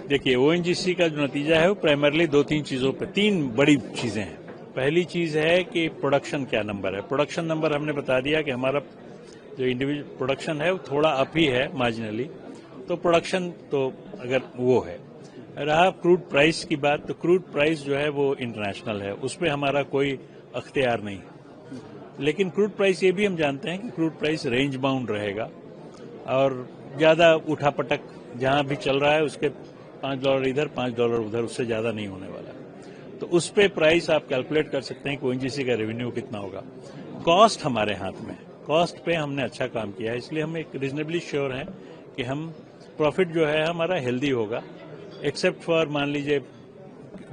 देखिए, ओएनजीसी का जो नतीजा है वो प्राइमरली 2-3 चीजों पे, 3 बड़ी चीजें हैं। पहली चीज है कि प्रोडक्शन क्या नंबर है। प्रोडक्शन नंबर हमने बता दिया कि हमारा जो इंडिविजुअल प्रोडक्शन है वो थोड़ा अप ही है मार्जिनली, तो प्रोडक्शन तो अगर वो है। रहा क्रूड प्राइस की बात, तो क्रूड प्राइस जो है वो इंटरनेशनल है, उस पर हमारा कोई अख्तियार नहीं। लेकिन क्रूड प्राइस ये भी हम जानते हैं कि क्रूड प्राइस रेंज बाउंड रहेगा और ज्यादा उठापटक जहां भी चल रहा है उसके $5 इधर $5 उधर, उससे ज्यादा नहीं होने वाला। तो उस पे प्राइस आप कैलकुलेट कर सकते हैं कि ओएनजीसी का रेवेन्यू कितना होगा। कॉस्ट हमारे हाथ में है, कॉस्ट पे हमने अच्छा काम किया है, इसलिए हम एक रीजनेबली श्योर हैं कि हम प्रॉफिट जो है हमारा हेल्दी होगा, एक्सेप्ट फॉर मान लीजिए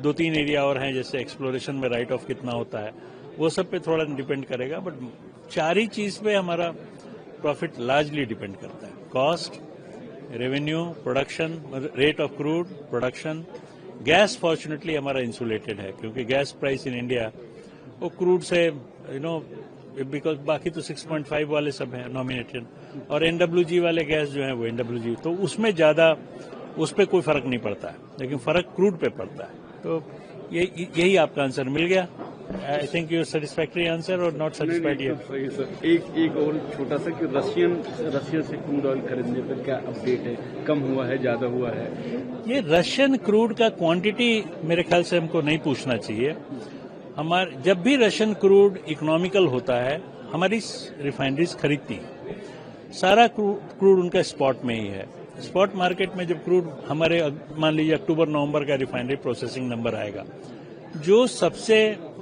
2-3 एरिया और हैं, जैसे एक्सप्लोरेशन में राइट ऑफ कितना होता है, वो सब पे थोड़ा डिपेंड करेगा। बट 4 ही चीज पे हमारा प्रॉफिट लार्जली डिपेंड करता है: cost, revenue, production, rate of crude, production. Gas fortunately हमारा इंसुलेटेड है, क्योंकि गैस प्राइस इन इंडिया वो क्रूड से बिकॉज बाकी तो 6.5 वाले सब हैं नॉमिनेटेड, और एनडब्ल्यूजी वाले गैस जो है वो एनडब्ल्यूजी, तो उसमें ज्यादा उस पर कोई फर्क नहीं पड़ता है, लेकिन फर्क क्रूड पे पड़ता है। तो यही आपका आंसर मिल गया। I think your satisfactory answer or not satisfied sir. एक और छोटा सा कि रशियन से क्रूड ऑयल खरीदने पर क्या अपडेट है? कम हुआ है, ज्यादा हुआ है? ये रशियन क्रूड का क्वांटिटी मेरे ख्याल से हमको नहीं पूछना चाहिए। हमारे जब भी रशियन क्रूड इकोनॉमिकल होता है, हमारी रिफाइनरीज खरीदती है। सारा क्रूड उनका स्पॉट में ही है। स्पॉट मार्केट में जब क्रूड हमारे मान लीजिए अक्टूबर-नवंबर का रिफाइनरी प्रोसेसिंग नंबर आएगा, जो सबसे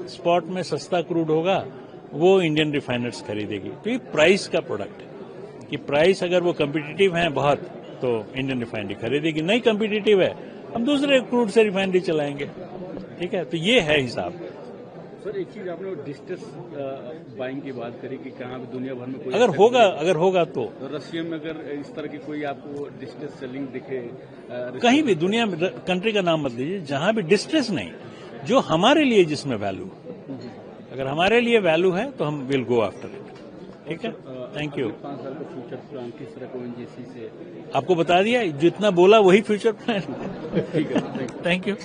स्पॉट में सस्ता क्रूड होगा वो इंडियन रिफाइनर्स खरीदेगी। तो ये प्राइस का प्रोडक्ट है कि प्राइस अगर वो कम्पिटिटिव है बहुत, तो इंडियन रिफाइनरी खरीदेगी, नहीं कम्पिटिटिव है हम दूसरे क्रूड से रिफाइनरी चलाएंगे। ठीक है, तो ये है हिसाब। सर, एक चीज आपने डिस्ट्रेस बाइंग की बात करी कि कहाँ भी दुनिया भर में कोई अगर होगा तो रशिया में अगर इस तरह की कोई आपको डिस्ट्रेस सेलिंग दिखे, कहीं भी दुनिया में, कंट्री का नाम मत लीजिए, जहां भी डिस्ट्रेस नहीं, जो हमारे लिए जिसमें वैल्यू, अगर हमारे लिए वैल्यू है तो हम विल गो आफ्टर इट। ठीक है, थैंक यू। 5 साल का फ्यूचर प्लान किस तरह ओएनजीसी से? आपको बता दिया, जितना बोला वही फ्यूचर प्लान। ठीक है, थैंक यू।